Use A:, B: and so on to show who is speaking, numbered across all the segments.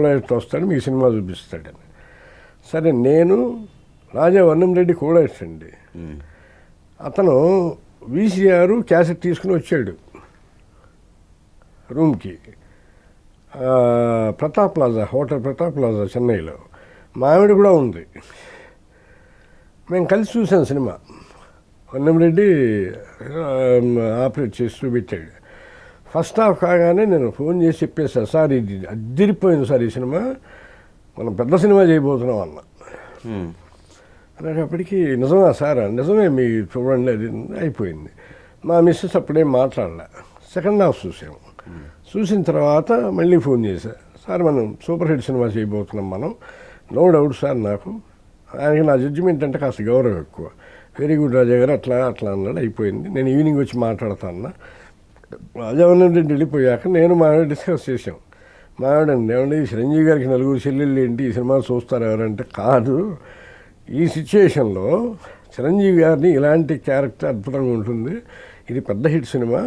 A: Director వస్తాడు, మీకు cinema చూపిస్తాడని. సరే, నేను రాజా వన్నంరెడ్డి డైరెక్టర్ అండి. అతను VCR క్యాసెట్ తీసుకుని వచ్చాడు రూమ్కి. Pratap plaza, hotel Pratap plaza చెన్నైలో. మా ఆవిడ కూడా ఉంది. మేము కలిసి చూసాం సినిమా. వన్నంరెడ్డి ఆపరేట్ చేసి చూపించాడు. ఫస్ట్ హాఫ్ కాగానే నేను ఫోన్ చేసి చెప్పేసాను, సార్ ఇది అదిరిపోయింది సార్, ఈ సినిమా మనం పెద్ద సినిమా చేయబోతున్నాం అన్న. అనేటప్పటికీ నిజమా సార్? నిజమే, మీ చూడండి, అది అయిపోయింది. మా మిస్సెస్ అప్పుడేం మాట్లాడలే. సెకండ్ హాఫ్ చూసాము. చూసిన తర్వాత మళ్ళీ ఫోన్ చేశా, సార్ మనం సూపర్ హిట్ సినిమా చేయబోతున్నాం మనం, నో డౌట్ సార్. నాకు ఆయనకి నా జడ్జిమెంట్ అంటే కాస్త గౌరవం ఎక్కువ. వెరీ గుడ్ రాజా గారు, అట్లా అట్లా అన్నాడు. అయిపోయింది. నేను ఈవినింగ్ వచ్చి మాట్లాడతాను. రాజావన్రెడ్డి వెళ్ళిపోయాక నేను మా ఆవిడ డిస్కస్ చేసాం. మా ఆవిడ ఏమండి, చిరంజీవి గారికి 4 చెల్లెళ్ళు ఏంటి, ఈ సినిమా చూస్తారు ఎవరంటే, కాదు, ఈ సిచ్యుయేషన్లో చిరంజీవి గారిని ఇలాంటి క్యారెక్టర్ అద్భుతంగా ఉంటుంది, ఇది పెద్ద hit cinema,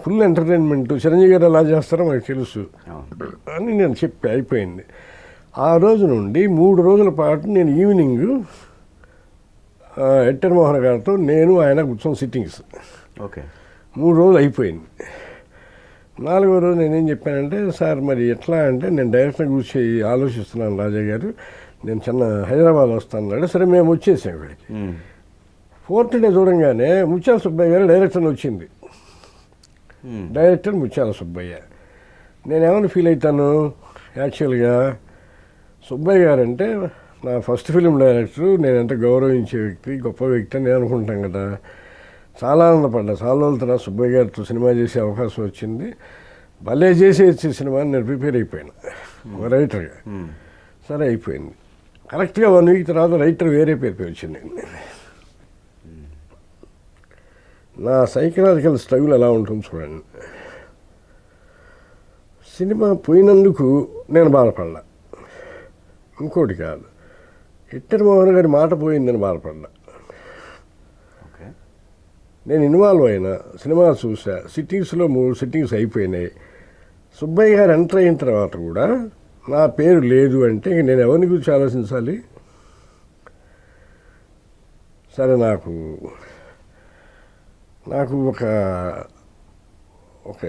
A: full entertainment, Chiranjeevi గారు ఎలా చేస్తారో మనకు తెలుసు అని నేను చెప్పి అయిపోయింది. ఆ రోజు నుండి 3 రోజుల పాటు నేను ఈవినింగ్ ఎట్టర్ మోహన్ గారితో నేను ఆయన కూర్చొని సిట్టింగ్స్.
B: ఓకే.
A: 3 రోజులు అయిపోయింది. 4వ రోజు నేనేం చెప్పానంటే, సార్ మరి ఎట్లా అంటే, నేను డైరెక్టర్ కూర్చి ఆలోచిస్తున్నాను రాజా గారు, నేను చిన్న హైదరాబాద్ వస్తాను. సరే, మేము వచ్చేసాం ఇక్కడికి. 4th డే చూడంగానే ముత్యాల సుబ్బయ్య గారు డైరెక్టర్ వచ్చింది. డైరెక్టర్ ముత్యాల సుబ్బయ్య. నేనేమైనా ఫీల్ అవుతాను యాక్చువల్గా, సుబ్బయ్య గారు అంటే నా ఫస్ట్ ఫిలిం డైరెక్టరు, నేను ఎంత గౌరవించే వ్యక్తి, గొప్ప వ్యక్తి అని నేను అనుకుంటాం కదా. చాలా ఆనందపడ్డా. చాలా రోజుల తర్వాత సుబ్బయ్య గారితో సినిమా చేసే అవకాశం వచ్చింది. భలే చేసే సినిమాని నేను ప్రిపేర్ అయిపోయాను ఒక రైటర్గా. సరే, అయిపోయింది. కరెక్ట్గా 1 వీక్ తర్వాత రైటర్ వేరే పేరు వచ్చింది. నా సైకలాజికల్ స్ట్రగుల్ ఎలా ఉంటుంది చూడండి. సినిమా పోయినందుకు నేను బాధపడ్డా, ఇంకోటి కాదు, ఎట్టర్ మోహన్ గారి మాట పోయిందని బాధపడ్డా. నేను ఇన్వాల్వ్ అయినా, సినిమా చూసా, సిట్టింగ్స్లో 3 సిట్టింగ్స్ అయిపోయినాయి. సుబ్బయ్య గారు ఎంటర్ అయిన తర్వాత కూడా నా పేరు లేదు అంటే ఇంక నేను ఎవరిని గురించి ఆలోచించాలి? సరే, నాకు ఒక